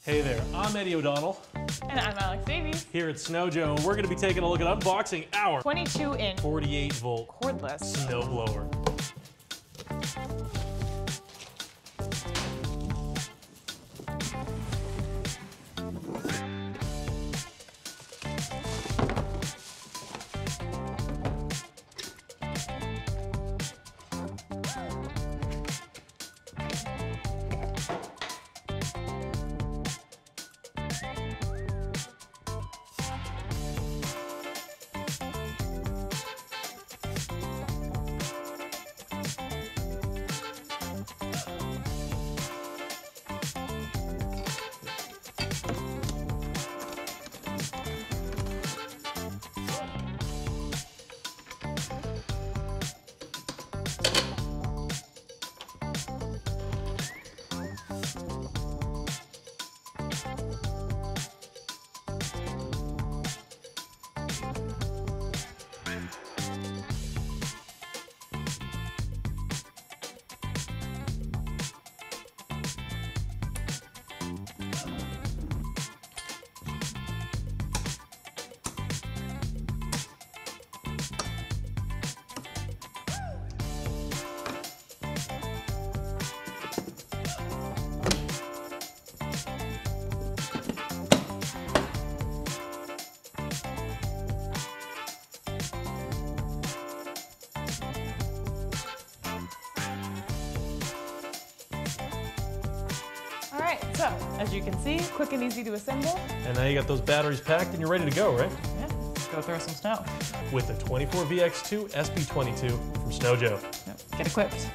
Hey there, I'm Eddie O'Donnell. And I'm Alex Davies. Here at Snow Joe, and we're going to be taking a look at unboxing our 22-inch 48-volt cordless snow blower. Alright, so as you can see, quick and easy to assemble. And now you got those batteries packed and you're ready to go, right? Yeah, let's go throw some snow. With the 24V-X2-SB22 from Snow Joe. Yep, get equipped.